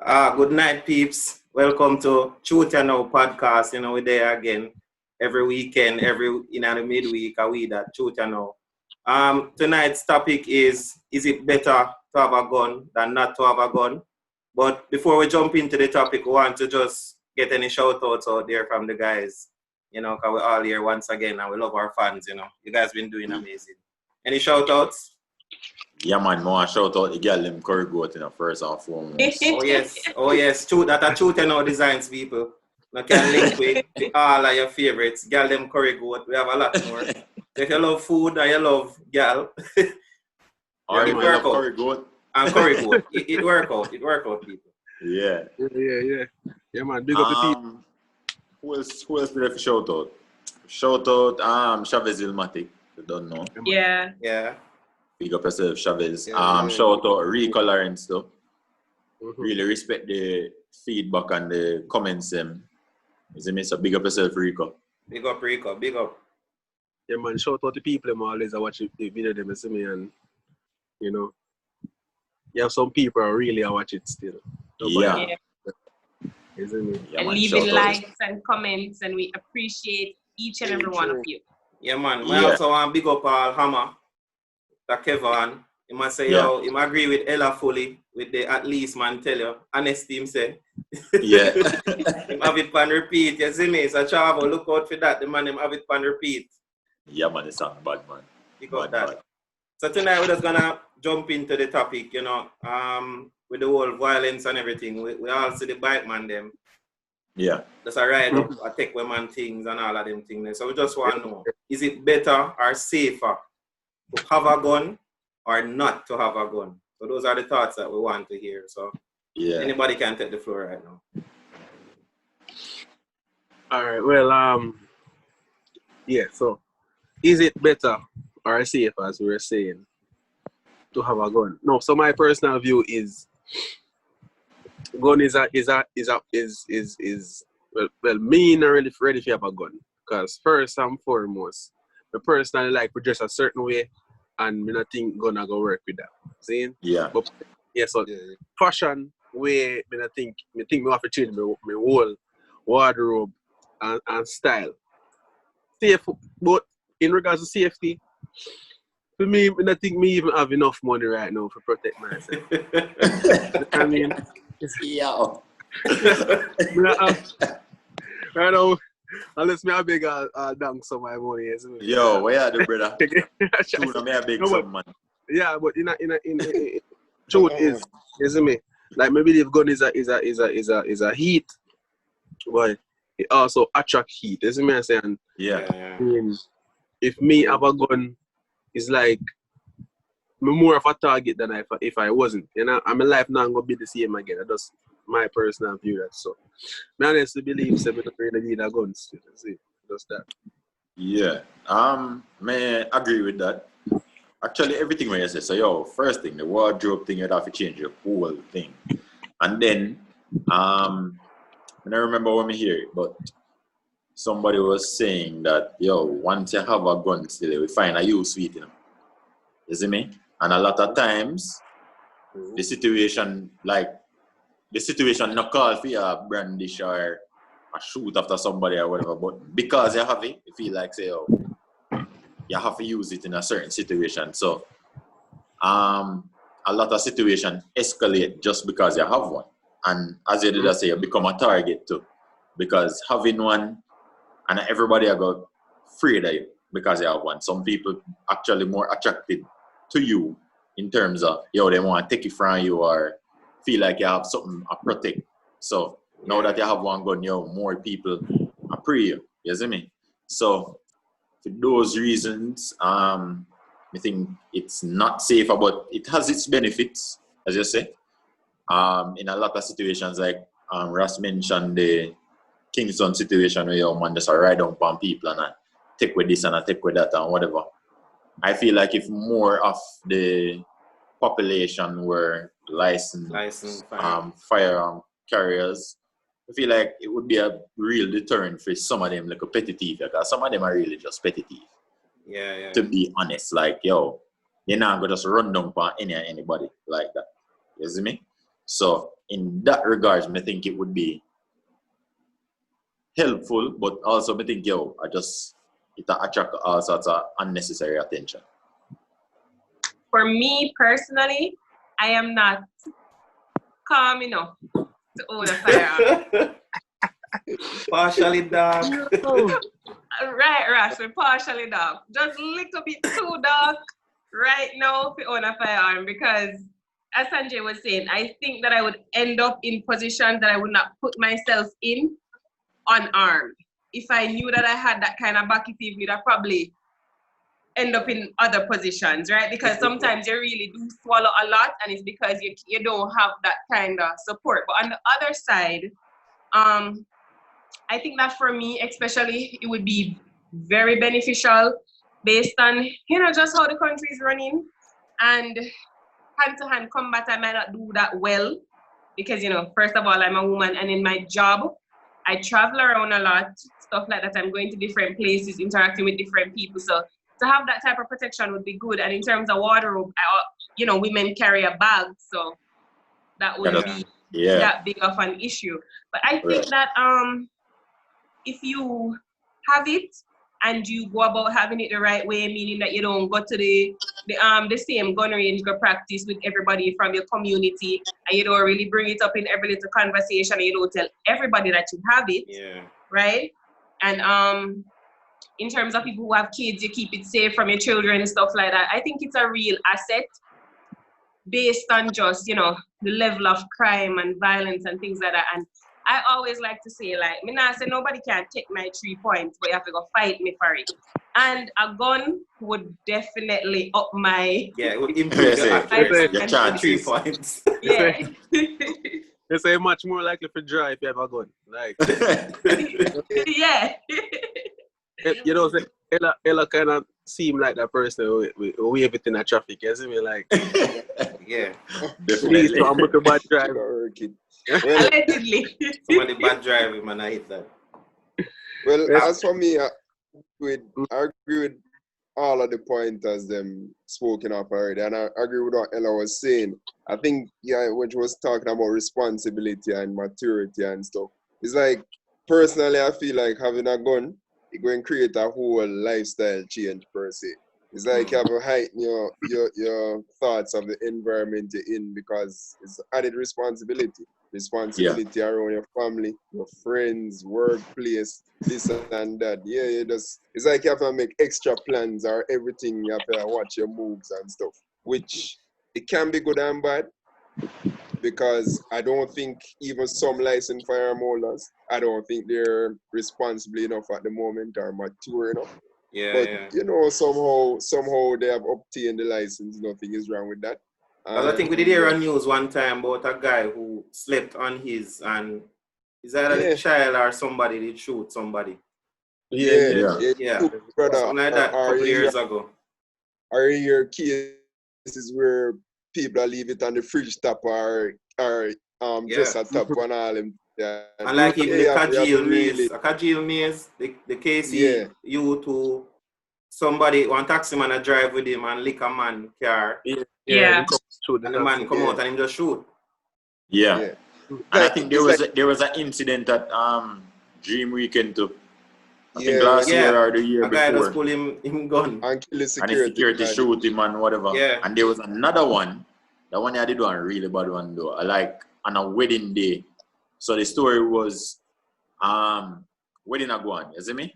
Good night, peeps. Welcome to Truth and Now podcast. We're there again every weekend, in the midweek, we that Truth and Now. Tonight's topic is it better to have a gun than not to have a gun? But before we jump into the topic, we want to just get any shout outs out there from the guys. Because we're all here once again and we love our fans, You guys been doing amazing. Any shout outs? Yeah, man, more shout out the girl them curry goat in the first and foremost. Oh yes. True that are Truth and Now designs, people. You can link with all of your favorites. Girl them curry goat. We have a lot more. So if you love food or you love girl, or if you love curry goat. And curry goat. It work out, people. Yeah. Yeah, man, big up the people. Who else did I shout out? Shout out Chavez Ilmatic. You don't know. Yeah. Big up yourself, Chavez. Yeah. Shout out Rico Lawrence though. Mm-hmm. Really respect the feedback and the comments. So big up yourself, Rico. Big up, Rico. Big up. Yeah, man, shout out the people them always watch the video them see me and you have some people really watch it still. Yeah. Isn't it? Yeah, and leaving likes and comments, and we appreciate each and every one of you. Yeah, man. I also want to big up all Hammer, the Kevin. He must say, he might agree with Ella fully, with the at least, man, tell you. Honesty, him say. Yeah. Him have it pan repeat, you see me? So, Chavo, look out for that. The man, him have it pan repeat. Yeah, man, it's not bad, man. Big up that. Bad. So, tonight, we're just going to jump into the topic, with the whole violence and everything. We all see the bike man them. Yeah. Just a ride up, a take women things and all of them things. So we just want to know, is it better or safer to have a gun or not to have a gun? So those are the thoughts that we want to hear. So anybody can take the floor right now. All right, well, so is it better or safer, as we were saying, to have a gun? No, so my personal view is gun is me not really ready to have a gun, because first and foremost, I personally like to dress a certain way, and I don't think gonna go work with that. See? Yeah. But fashion way, I think me have to change my whole wardrobe and style. Safe, but in regards to safety, for me, I think me even have enough money right now to protect myself. I mean, right now, unless me a big dunk some my money. Yo, where are the brother? True, me a big some man. Yeah, but in truth is, isn't me? Like maybe the gun is a heat, but it also attract heat. Isn't me? I'm saying? Yeah. I mean, if me have a gun, it's like me more of a target than if I wasn't. And my life now gonna be the same again. That's my personal view. That so. I honestly believe so. I don't really need a gun still. See, just that. Yeah. Man, I agree with that. Actually, everything when you say so, first thing, the wardrobe thing, you'd have to change your whole thing. And then, I don't remember when we hear it, but somebody was saying that, once you have a gun still, we find a use with it. You see me? And a lot of times, the situation not call for you a brandish or a shoot after somebody or whatever, but because you have it, you feel like, say, you have to use it in a certain situation. So, a lot of situations escalate just because you have one. And as you did say, you become a target too. Because having one, and everybody got afraid of you because you have one. Some people actually more attracted to you in terms of, they want to take it from you or feel like you have something to protect. So now that you have one gun, more people appreciate you. You see me? So for those reasons, I think it's not safer, but it has its benefits, as you say. In a lot of situations, like Ross mentioned the Kingston situation where your man just ride on people and take with this and take with that and whatever. I feel like if more of the population were licensed firearm carriers, I feel like it would be a real deterrent for some of them, like a petty thief, because some of them are really just petty thief. Yeah. To be honest, like, you're not going to just run down on anybody like that. You see me? So in that regards, I think it would be helpful, but also I think it attract all sorts of unnecessary attention. For me personally, I am not calm enough to own a firearm. Partially dark. Right, Rash, we're partially dark. Just a little bit too dark right now to own a firearm because, as Sanjay was saying, I think that I would end up in positions that I would not put myself in unarmed. If I knew that I had that kind of bucket, I'd probably end up in other positions, right? Because sometimes you really do swallow a lot and it's because you don't have that kind of support. But on the other side, I think that for me, especially, it would be very beneficial based on, just how the country is running. And hand-to-hand combat, I might not do that well because, first of all, I'm a woman and in my job, I travel around a lot, stuff like that. I'm going to different places, interacting with different people. So to have that type of protection would be good. And in terms of wardrobe, women carry a bag, so that wouldn't be that big of an issue. But I think that if you have it and you go about having it the right way, meaning that you don't go to the same gun range, go practice with everybody from your community, and you don't really bring it up in every little conversation, and you don't tell everybody that you have it, right? And in terms of people who have kids, you keep it safe from your children and stuff like that. I think it's a real asset based on just, the level of crime and violence and things like that. And I always like to say, me not say nobody can take my 3 points, but you have to go fight me for it. And a gun would definitely up my... Yeah, it would improve your chances. 3 points. Yeah. They say much more likely to drive if you have a gun. Yeah. Ella kind of seem like that person who wave it in the traffic. You see me? Yeah. Please, I'm with the bad drive. Allegedly. Somebody bad driving, man, I hate that. Well, as for me, I agree with all of the pointers them spoken of already, and I agree with what Ella was saying. I think, when she was talking about responsibility and maturity and stuff, it's like, personally, I feel like having a gun, it's going to create a whole lifestyle change per se. It's like you have to heighten your thoughts of the environment you're in because it's added responsibility. Responsibility around your family, your friends, workplace, this and that. It's like you have to make extra plans or everything. You have to watch your moves and stuff, which it can be good and bad because I don't think even some licensed firearm holders, I don't think they're responsible enough at the moment or mature enough. Somehow they have obtained the license. Nothing is wrong with that. I think we did hear on news one time about a guy who slept on his, and is that a child or somebody did shoot somebody? Yeah. Brother, something like that a couple of years ago. Are your cases where people leave it on the fridge top or just a top one all them? Yeah. And like even the Kajil Maze, the case you to somebody, one taxi man a drive with him and lick a man car. Yeah. And the man come out and him just shoot. Yeah. And I think there was an incident at Dream Weekend too. I think last year or the year before. A guy just pull him gun. And kill the security. And the security shoot him and whatever. Yeah. And there was another one. The one I did one really bad one though. Like on a wedding day. So the story was wedding agwan, you see me?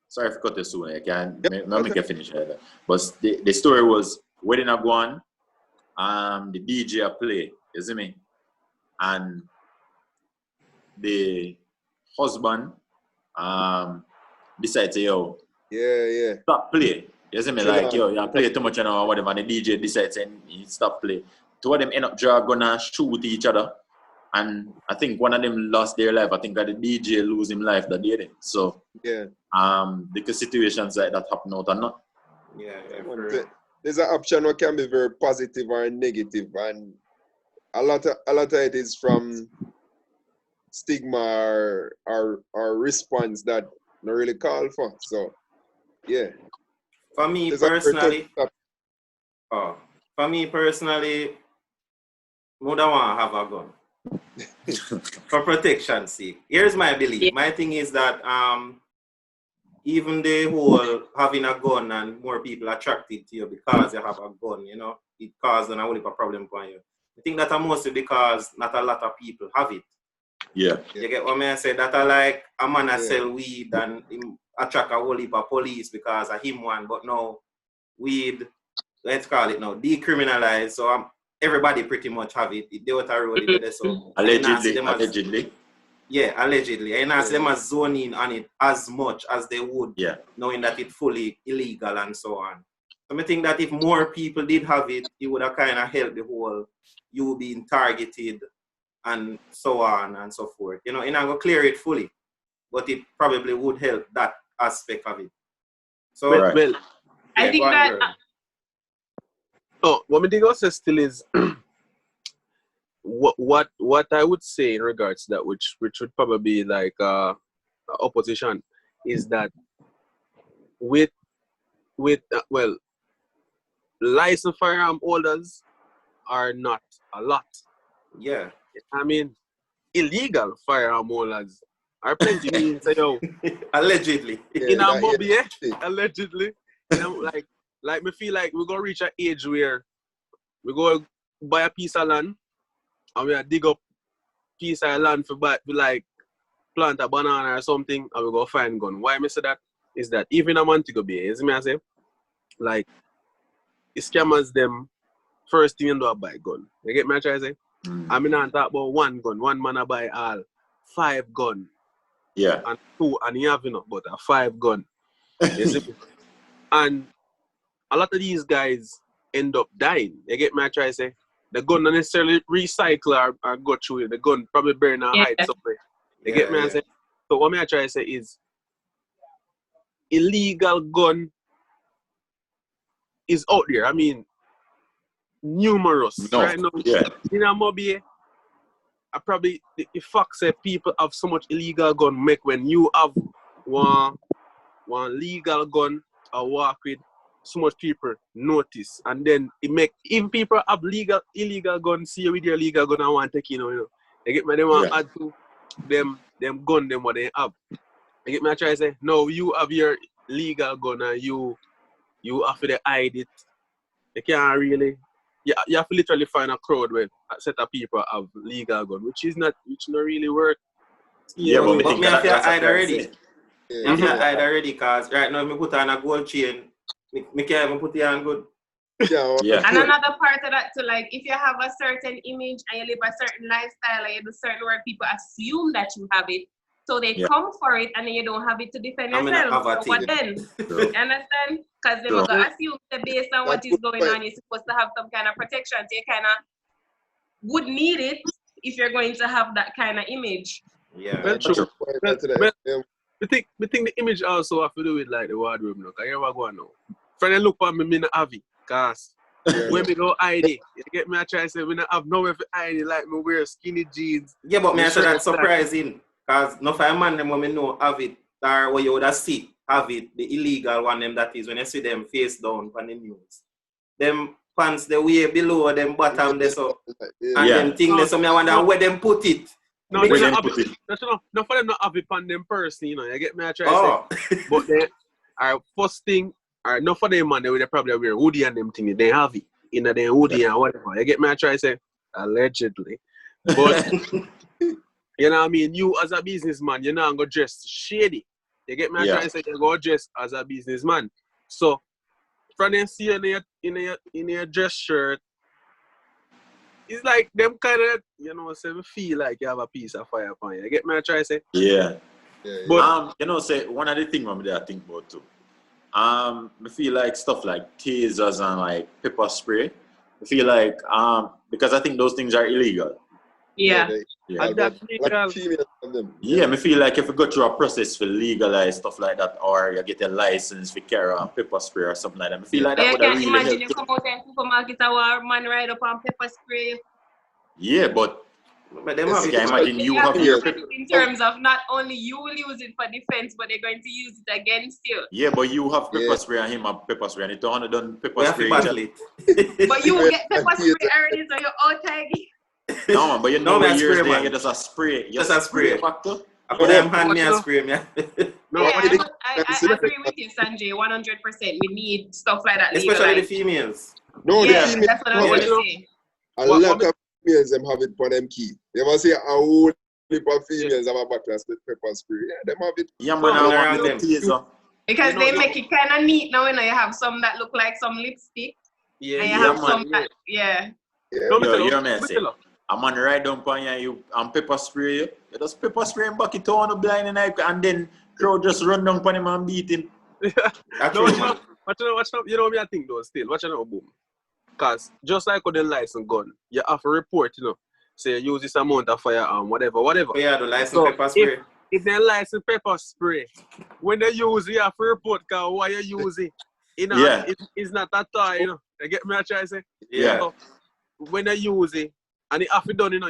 Sorry if I cut this soon. I can't make it finish either. But the story was wedding agwan, the DJ play, you see me? And the husband decided to stop play. You see me? Like you play too much or whatever, and the DJ decides and he stop play. Two of them end up gonna shoot each other. And I think one of them lost their life. I think that the DJ lose him life that day. So because situations like that happen out or not. There's an option that can be very positive or negative, and a lot of it is from stigma or response that not really call for. So For me personally, More than want to have a gun. For protection's sake. Here's my belief. Yeah. My thing is that even the whole having a gun and more people attracted to you because you have a gun, you know, it causes a whole heap of problem for you. I think that mostly because not a lot of people have it. Yeah. You get what I say? That I like a man that sell weed and him attract a whole heap of police because of him one, but now weed, let's call it now, decriminalized. So everybody pretty much have it. They what are really there. So Allegedly. Yeah, allegedly. And as them as zoning on it as much as they would, knowing that it's fully illegal and so on. So I think that if more people did have it, it would have kind of helped the whole you being targeted and so on and so forth. You know, and I'm going to clear it fully, but it probably would help that aspect of it. So, well I think that... what I think also still is... What I would say in regards to that, which would probably be like opposition, is that with licensed firearm holders are not a lot. Yeah. I mean, illegal firearm holders are plenty. Means say yo, allegedly. In our mobby, allegedly. Like me feel like we're gonna reach an age where we go buy a piece of land. And we dig up piece of land for like plant a banana or something and we go find gun. Why I say that is that even a Montego Bay, you see me I say? Like the scammers them first thing you do a buy gun. You get me I try to say? I mean not talk about one gun. One man I buy all 5 gun. Yeah. And 2 and he have enough but a 5 gun. You see me? And a lot of these guys end up dying. You get me I try to say? The gun not necessarily recycle or go through it. The gun probably burn and hide somewhere. You get me? I say? So what I try to say is illegal gun is out there. I mean, numerous. Right now, in a mobby, I probably the fact say people have so much illegal gun make when you have one legal gun or walk with so much people notice, and then it make even people have illegal gun see you with your legal gun and want to take you know. They get me they want add to them gun them what they have. You get me I try to say no, you have your legal gun and you have to hide it. You can't really you have to literally find a crowd where a set of people have legal gun, which not really work. But me have to hide already. I have to hide already because right now me put on a gold chain. Me can't even put it on good. And another part of that too, like if you have a certain image and you live a certain lifestyle and you do certain work, people assume that you have it. So they come for it and then you don't have it to defend yourself. So what then? You understand? Because they will assume that based on what is going on, you're supposed to have some kind of protection. So you kind of would need it if you're going to have that kind of image. Yeah. Well, true. We think the image also have to do with like the wardrobe now. Cause you ever go on now. Friend look for me not have it. Cause when we go hide it, you get me I try to say we not have nowhere for hide it, like me wear skinny jeans. Yeah, but me I say that's surprising. Cause no fireman them when me know have it or what you would have see have it, the illegal one them that is when you see them face down on the news. Them pants the way below them bottom there so and them thing there so me I wonder where them put it. No, for them not have it on them person, you know. You get me? I try to say. But then, first thing, not for them, man, they probably wear hoodie and them thing. They have it in their hoodie and whatever. You get me? I try to say, allegedly. But, you know what I mean? You as a businessman, you're not going to dress shady. You get me? I try to say, you go dress as a businessman. So, from them see you in your dress shirt, it's like them kind of, you know, say we feel like you have a piece of fire upon you. You get me? I try to say. Yeah. But you know, say one of the things I think about too. I feel like stuff like tasers and like pepper spray. I feel like because I think those things are illegal. Yeah. And that's legal. Yeah, I feel like if you go through a process for legalize stuff like that, or you get a license for carry on pepper spray or something like that, I feel like that would really help. Imagine you come out in supermarket and man ride up on pepper spray. Yeah, but them have I imagine you have your in terms of not only you will use it for defense, but they're going to use it against you. Yeah, but you have pepper spray and him have pepper spray, and it don't done pepper spray. But you get pepper spray already, so you're out tidy. No, man, but you know No, when me a yours spray, there, man. you just a spray. You Just a spray. back to. I put them hand me a spray, me. No, Yeah, what but I agree with you, Sanjay, 100%. We need stuff like that Especially the legalized. females. No, Yeah, the females. that's what I was What going you to know? say. A lot of females them have it for them key. You ever see a whole heap of females have a bottle of pepper spray? Yeah, them have it. Yeah, man, I Nothing want wrong little with them. teaser. Because You know, they make it kind of neat now, you know. You have some that look like some lipstick, yeah, and you yeah, have man. some that, yeah. No, Yo, me you tell know you, me say, a man right down upon you and pepper spray you. You just pepper spray him back, it on the blind and then crowd just run down upon him and beat him. That's No, true, watch man. you know me I think though still. Watch out now, boom. Cause just like with the license gun, you have to report, you know. Say you use this amount of firearm, whatever. Oh, yeah, the license So, pepper spray. If they license pepper spray, when they use it, you have to report cause why you use it. You know, Yeah. it's not that toy, you know. You get me I try to say? Yeah. So, when they use it, and it have to done, you know,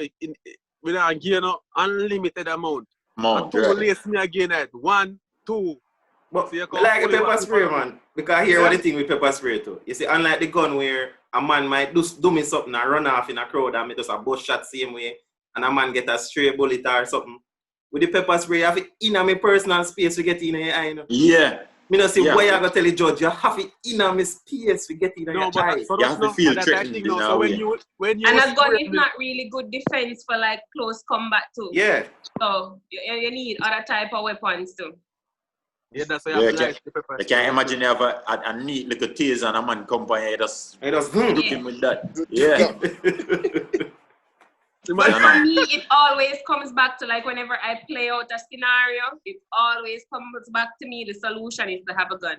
we don't give unlimited amount. Mount, Two right. lace me again at 1, 2. But So you I can like the pull it pepper back spray, to man. Because I hear Yeah. what the thing with pepper spray too. You see, unlike the gun where a man might do me something and run off in a crowd and me just a bust shot same way, and a man get a stray bullet or something. With the pepper spray, you have it in my personal space to get in your eye. You know? Yeah. Me not see Yeah. why you gonna tell the judge you have it in my space to get in your No, but eye. for You us have to now, feel that threatened thing in now. a So way. when you And a gun spray is me- not really good defense for like close combat too. Yeah. So you need other type of weapons too. Yeah, that's why Yeah, you you have can't- the pepper I spray. can't imagine you have a neat little taser and a man come by you just I just look him with that. Yeah. But Yeah, for no. me, it always comes back to like whenever I play out a scenario, it always comes back to me. The solution is to have a gun.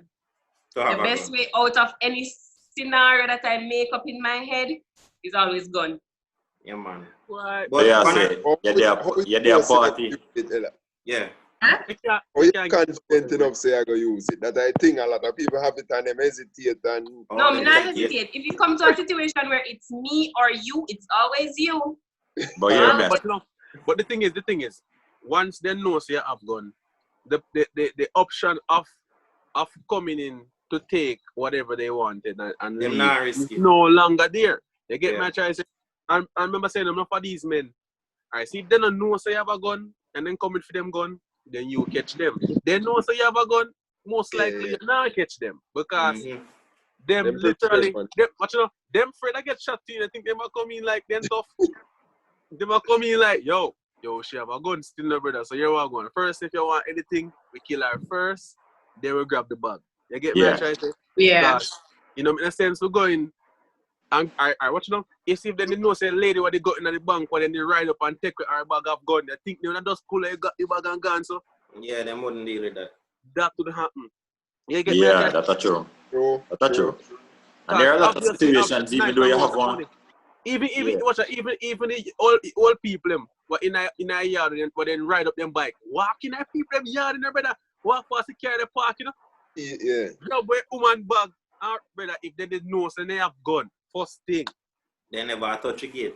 The best way out of any scenario that I make up in my head is always gun. Yeah, man. Why? But Yeah, when say, How you're there party. yeah. Huh? How you confident enough say I go use it? That I think a lot of people have it and them hesitate and Oh, No, they me not hesitate. hesitate. If you come to a situation where it's me or you, it's always you. But you're me. But the thing is, once they know say you have gun, the option of coming in to take whatever they wanted and Them leave not is risky. no longer there. You get Yeah. my choice. I remember saying enough for these men. Alright, see if they don't know say you have a gun and then coming for them gun, then you catch them. If they know say you have a gun, most likely you not catch them because Mhm. them Them literally, different, them afraid I get shot to you. I think they might come in like them tough. They might come in like, yo, she have a gun still, no brother. So you're going. First, if you want anything, we kill her first. Then we grab the bag. You get me? Yeah. I try to say? Yeah. Because, you know, in a sense, we're going. And I watch you know. You see if they know say lady what they got in the bank, when then they ride up and take our bag of gun. They think they wanna just pull you got the bag and gun. So Yeah, them wouldn't deal with that. that would happen. You get me? Yeah, that's true. true. That's true. And there are a lot of situations, even though you have one. Even Yeah. watch out, even the old people them what in a yard but then ride up them bike. Walk in a people them yard in there, brother. Walk past the car the park, you know. Yeah. Grab a woman bag. Brother, if they didn't know, so they have gun. First thing. They never touch a gate.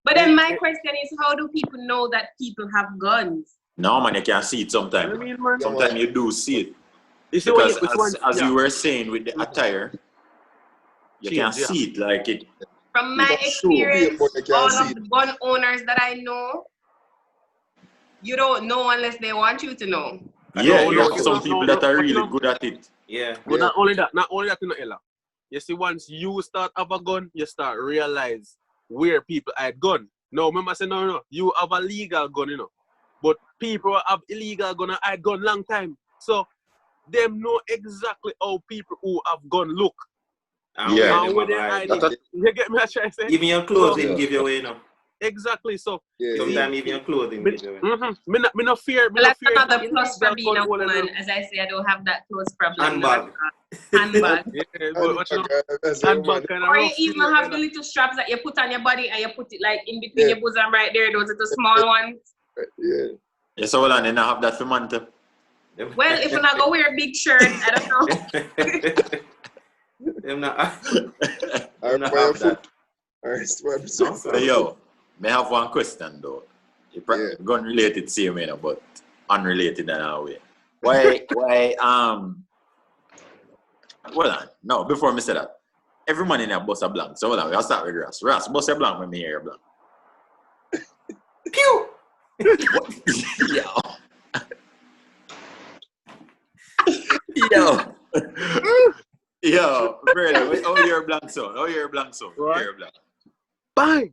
But then my question is, how do people know that people have guns? No, man, you can see it sometimes. I mean, man. Sometimes you do see it. You see Because as you were saying with the attire, you can Change, yeah. see it like it. From my It's true. experience, But you can't all see of the gun owners that I know, you don't know unless they want you to know. Yeah, No, you no, have some no, people no, that are but really no. good at it. Yeah. But Yeah. not only that, you know, Ella. You see, once you start have a gun, you start realize where people hide gun. No, remember I said no, you have a legal gun, you know. But people have illegal gun and hide gun long time. So them know exactly how people who have gun look. And Yeah. And where where them they have hide hide it. it. You get me I try to say? Even your clothing So- give you away, you know. Exactly. So Yeah. Sometimes even your clothing me, give you away. me no fear. Well, that's another illegal plus for being gun a hold woman. them. As I say, I don't have that clothes problem. Handbag. Handbag. Yeah, but what you know, That's a handbag woman. kind of Or you rough. even know, have the little straps that you put on your body and you put it like in between Yeah. your bosom right there. Those are the small ones. Yeah. Yes, hold on, then I have that for man too. Well, if you're not going to wear big shirts, I don't know. Them not, I them not wear have that. Alright, So, yo, may have one question though. Yeah. Gun related same way, but unrelated in a way. Why hold on. No, before me say that. Every man in a bus a blank. So hold on, we'll start with Ross. Ross, bus a blank when me hear a blank. Pew! Yo, brother, how your blank sound? How your blank sound? Right. Your blank. Bang!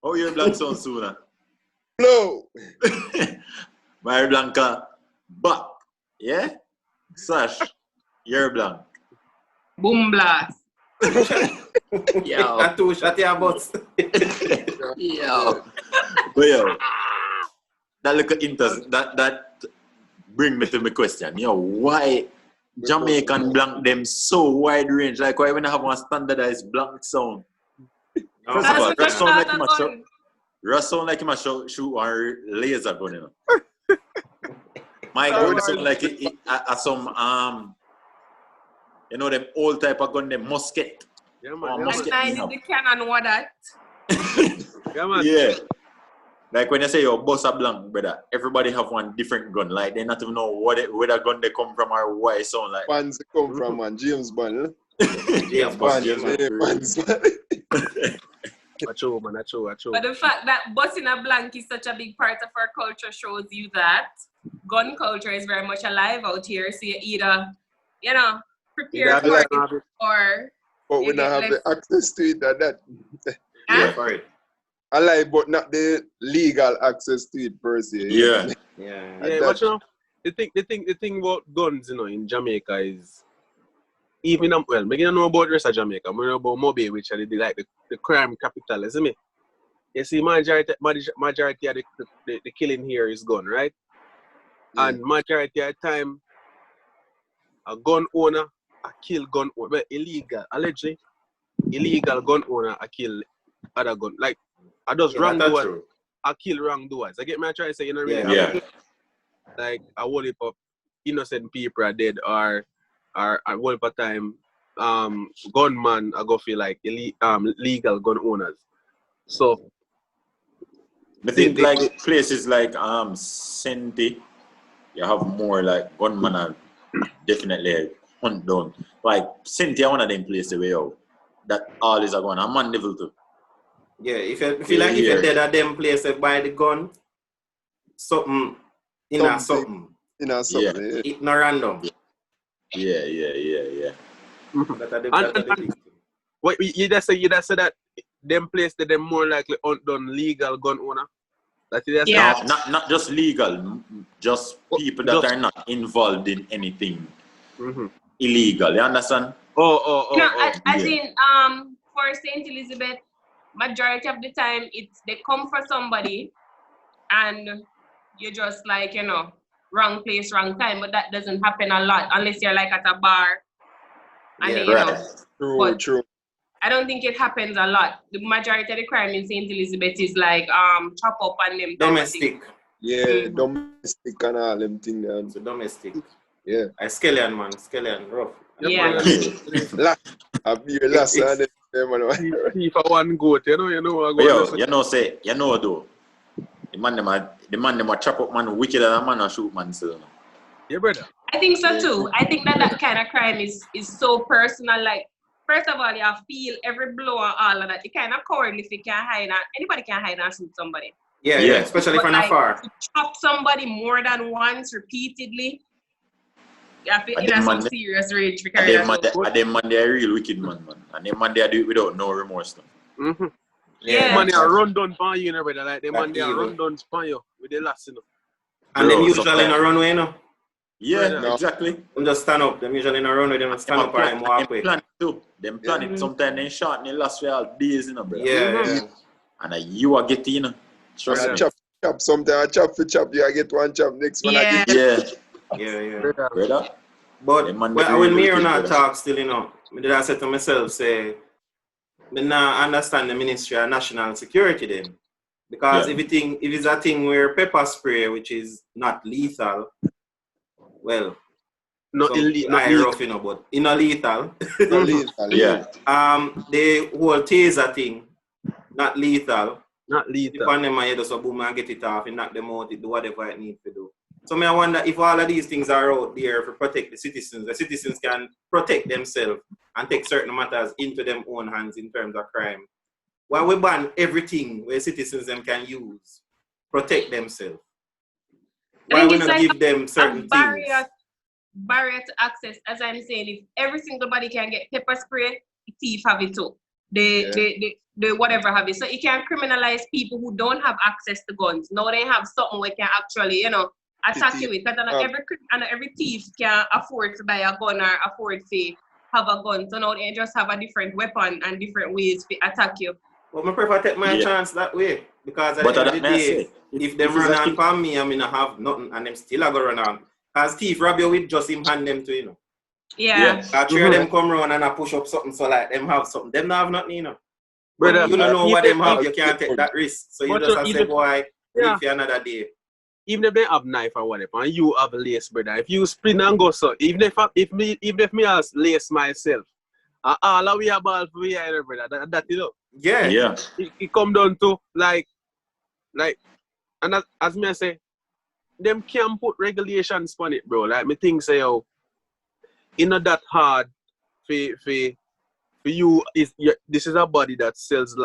How your blank sound sooner? Blow. My blanca back. Yeah? Sash, your blank. Boom blast. Yo. That two shot your butts. Yo. But yo, that little that bring me to my question. Yo, why Jamaican blank them so wide range? Like why when I have one standardized blank sound? First of all, Russ sound like him a shoot one laser gun, you know. My gun sound like it some you know them old type of gun, them musket. Yeah, man. And mine is the cannon what that. Yeah, man. Yeah. Like when you say your boss a blank, brother, everybody have one different gun. Like they not even know where the gun they come from or why it sound like. Fans come from man, James Bond. James Bond. Acho, man, acho. But the fact that busting a blank is such a big part of our culture shows you that gun culture is very much alive out here. So you either, you know, prepare for it or... But we don't have the access to it and that. Yeah, for it. Alive, but not the legal access to it per se. Yeah. Yeah, but you know, the thing about guns, you know, in Jamaica is even well, maybe I know about the rest of Jamaica, I know about Moby, which are the crime capital, isn't it? You see, majority of the killing here is gun, right? Yeah. And majority of the time, a gun owner a kill gun owner, but allegedly illegal gun owner a kill other gun. Like I just wrongdoers, I kill wrongdoers. I get me try to say, you know what I mean? Yeah. Like a whole heap of innocent people are dead or a whole heap of time gunman I go feel like legal gun owners. So I think like places like Senti, you have more like gunman are definitely hunt down. Like Senti, one of them places where yo, that all is a gun. I'm on level too. Yeah, if you feel like if you're dead at them places by the gun, something. Something. Yeah. It's not random. Yeah. What you just say that them place that them more likely hunt down legal gun owner? Yeah. Not just legal, just people that are not involved in anything illegal. You understand? As in for Saint Elizabeth, majority of the time they come for somebody and you're just like, you know, wrong place, wrong time, but that doesn't happen a lot unless you're like at a bar and then, you know. True. I don't think it happens a lot. The majority of the crime in St. Elizabeth is like chop up and them domestic. Yeah, domestic and all them things. It's a domestic. Yeah. Escalation, man. Escalation, rough. Yeah. I'll be your last one. If I want goat, you know. You know though. The man them a chop up man wicked and a man a shoot man still. Yeah, brother. I think so too. I think that kind of crime is so personal. Like, first of all, you feel every blow and all of that. You kind of cowardly if you can't hide and anybody can hide and shoot somebody. Yeah, especially from afar. To chop somebody more than once repeatedly, you have to in some serious rage because them man they are real wicked man. And them man they do it without no remorse. Mm-hmm. Yeah. Man they are run down for you, brother. Like them man they are run down for you with the last, you know. And them usually in a runway, you know. Yeah, exactly. Them just stand up. Them usually in a runway, them stand up and walk away. Them plan too. Them plan it. Sometimes they short and they last for all days, you know, brother. Yeah. And you are getting, you know. Trust me. Chop. Sometimes chop for chop, you get one chop. Next one I get. Yeah. Brother. But when me and I talk still, you know, I did I say to myself, say, I now understand the Ministry of National Security then. Because if it's a thing where pepper spray, which is not lethal, well, not rough, you know, but not lethal. Yeah. The whole taser thing, not lethal. Not lethal. Depend on my just boom and get it off and knock them out, do whatever it needs to do. So I wonder if all of these things are out there to protect the citizens can protect themselves and take certain matters into their own hands in terms of crime. Why we ban everything where citizens them can use, protect themselves? Why we not give them certain things? Barrier to access, as I'm saying, if every single body can get pepper spray, the thief have it too. They whatever have it. So you can criminalize people who don't have access to guns. Now they have something where can actually, attack you with. Because every thief can afford to buy a gun or afford to have a gun. So now they just have a different weapon and different ways to attack you. Well, I prefer take my chance that way. Because at the end of the day, if them run on for me, I mean I have nothing and them still a go run on. Because thief rob you with just him hand them to, Yeah. I three of them come around and I push up something so like them have something. Them not have nothing, Brother, you don't know what them have, you can't take that risk. So you just have to say, boy, live for another day. Even if they have knife or whatever, and you have lace, brother, if you sprint and go so, even if me has lace myself, all of we are ball for we are brother, that Yeah. It come down to like, and as me I say, them can put regulations on it, bro. Like me think say, it's not that hard for you. This is a body that sells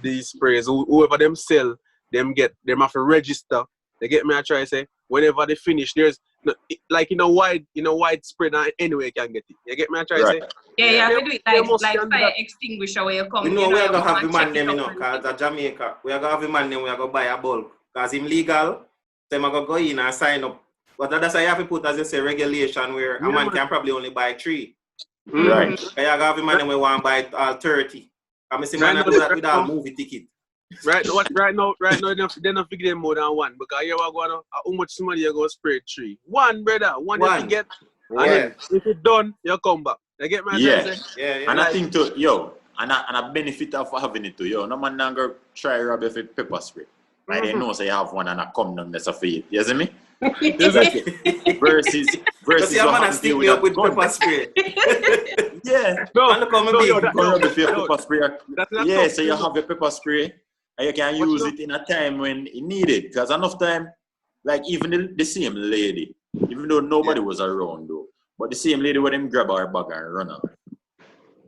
these sprays. Whoever them sell, them have to register. They get me. I try to say whenever they finish, there's like widespread anyway you can get it. You get me. I try to say. Yeah, you have to do it like fire extinguisher where you come. We know we are gonna have the man them, cause at Jamaica, we are gonna have the man them. We are gonna buy a bulk, cause him legal. So I'm gonna go in and sign up. But that's why you have to put, as you say, regulation where a man can probably only buy 3. Right. You have a man and we want to buy all 30. I'm saying man do that with all movie ticket. Right now, they don't figure them more than 1 because you are going to how much money you go spray 3. 1, brother. 1 you get. And then if it's done, you come back. You get my sense? Yeah. And I think too, and a benefit of having it too, no man not go try rob if it pepper spray. Like they know say you have one and I come down that's a feed. You see me? versus your man stick me up with pepper spray. Yeah. No, pepper spray. Yeah, so you have your pepper spray and you can use it in a time when you need it. Because enough time, like even the same lady, even though nobody was around though, but the same lady with him grab her bag and run out.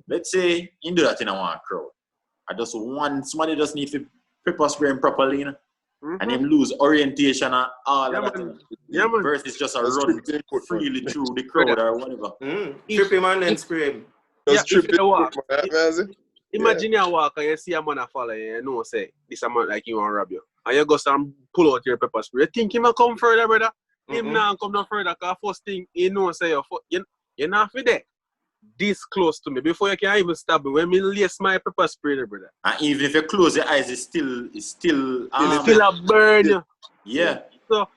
Let's say you do that in a one crowd. Somebody just need to pepper spray him properly, and him lose orientation and all of that. Yeah, man. Versus just a run freely through the crowd or whatever. Trip him and then spray him. Just trip it. Walk. Imagine you walk and you see a man follow you, you know, say, this a man like you want to rob you. And you go and pull out your pepper spray. You think he might come further, brother? Him now come no further, because first thing, you know, say, you're not for that. This close to me before you can even stab me. When me lace my pepper spray, brother. And even if you close your eyes, it's still a burn. Yeah. So,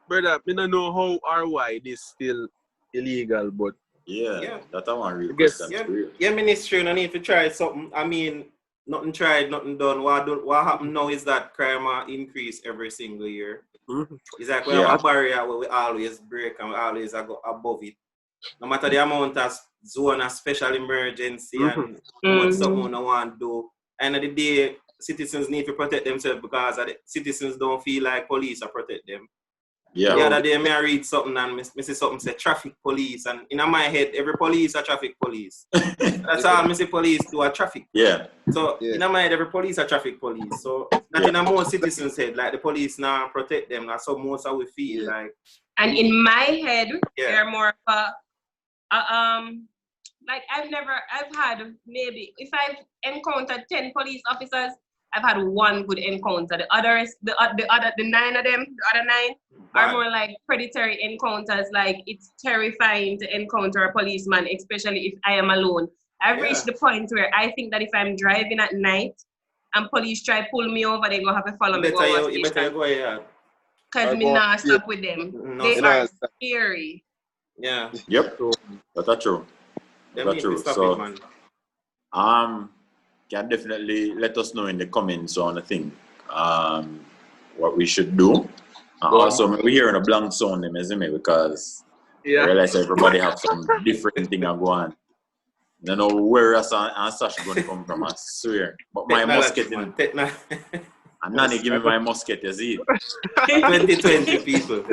brother, I don't know how or why this still illegal, but yeah. That's one real question. Yeah, ministry, no need to try something. I mean, nothing tried, nothing done. What happened now is that crime increase every single year. It's like we have a barrier where we always break and we always go above it. No matter the amount of zone of special emergency and what someone want to do. End of the day, citizens need to protect themselves because the citizens don't feel like police are protect them. Yeah. The other day, I read something and I see something say traffic police, and in my head, every police a traffic police. That's all I say police do a traffic. Yeah. So in my head, every police a traffic police. So that in a most citizens' head, like the police now protect them. That's how most of we feel like. And in my head, they're more of like I've had maybe, if I've encountered 10 police officers, I've had 1 good encounter. The other 9 of them, the other 9 are more like predatory encounters. Like it's terrifying to encounter a policeman, especially if I am alone. I've reached the point where I think that if I'm driving at night and police try to pull me over, they're going to have to follow me. You better go ahead. Because me not stop with them. They are scary. Yeah. Yep. That's true. That's true. So, can definitely let us know in the comments on the thing, what we should do. Also, we're hearing a blank sound, isn't it? Because I realize everybody have some different thing going on. I don't know where us and Sash going to come from, I swear. But my musket, and Nanny give me my musket, you see? 2020 people.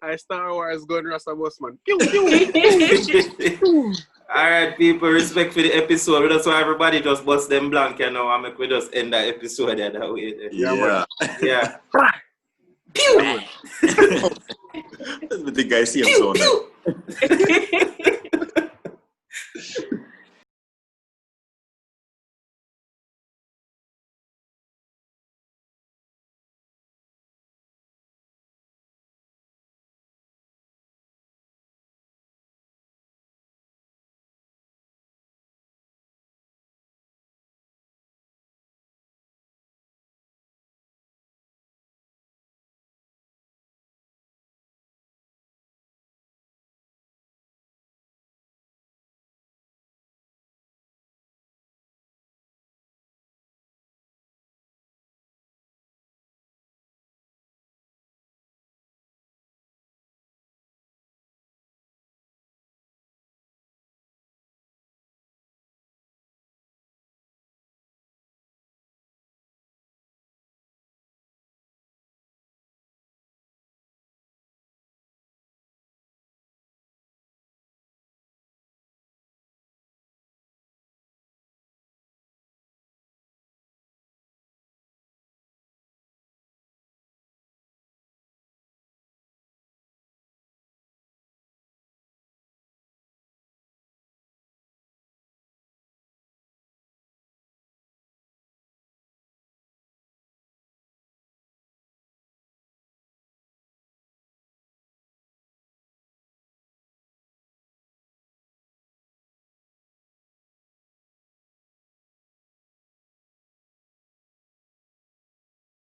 I Star Wars gun Rasta boss man. Pew, pew, pew. All right, people, respect for the episode. That's why everybody just bust them blank, you know, and make we just end that episode that way. Yeah. Yeah. Pew! I think I see him so now.